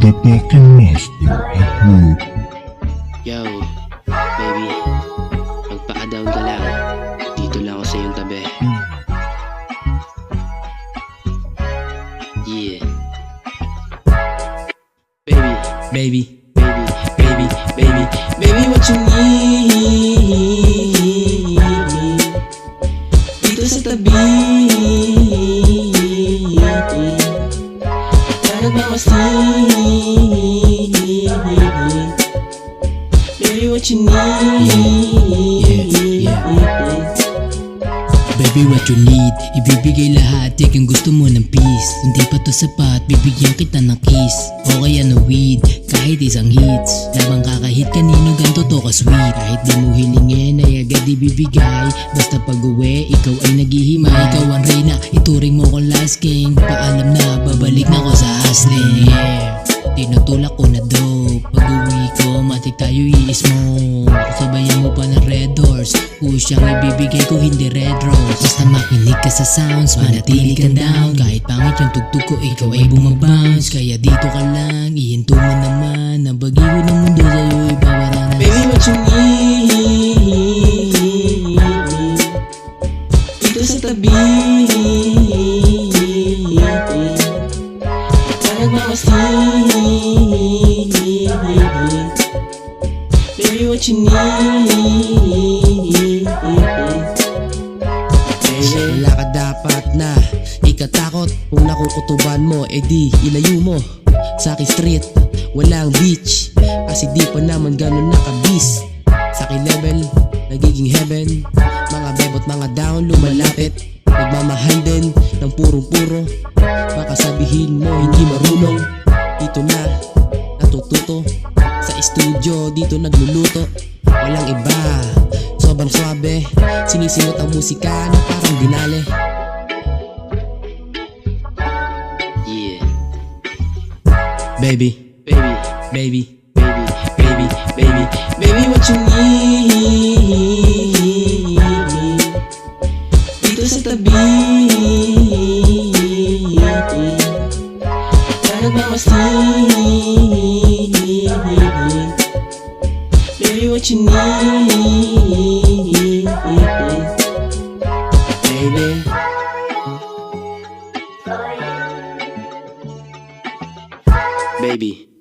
The Talking Master at work. Yo, baby, magpaka-down ka lang. Dito lang ako sa iyong tabi. Yeah. Baby, baby, baby, baby, baby, baby, what you need? Dito sa tabi. Baby, what you need? Baby, what you need? Ibibigay lahat, kung gusto mo ng peace. Hindi pa to sapat, bibigyan kita ng kiss. O kaya no weed, kahit isang hits. Labang kakahit kanino ganto to ka-sweet. Kahit di mo hilingin ay agad ibibigay. Basta pag-uwi, ikaw ay naghihimay. Ikaw ang reyna, ituring mo ko last king. Paalam na, babalik na ko sa hustling. Yeah, tinutulak ko na dope. Pag-uwi ko, matik tayo i-smoke. Sabayan mo pa ng red doors. Pusyang ibibigay ko, hindi red rose. Basta makinig ka sa sounds, manatili kang down. Kahit pangit yung tugtog ko, ikaw ay bumabounce. Kaya dito ka lang, ihinto mo naman. Ang bagiw ng mundo sa'yo ay babaranas. Baby, what you need? Dito sa tabi. Baby, what you need? Wala ka dapat na ikatakot. Kung nakukutuban mo, edi ilayo mo. Sa aking street, walang beach. Kasi di pa naman ganun nakabis. Sa aking level, nagiging heaven. Mga bebot, mga down, lumalapit. Nagmamahal din ng purong-puro. Baka sabihin mo hindi marunong. Dito na, natututo. Sa studio, dito nagluluto. Walang iba, sobrang swabe. Sinisimot ang musika na parang dinale. Yeah. Baby, Baby, baby, baby, baby, baby, baby, what you need? Dito sa tabi. Baby, what you need? Baby, baby.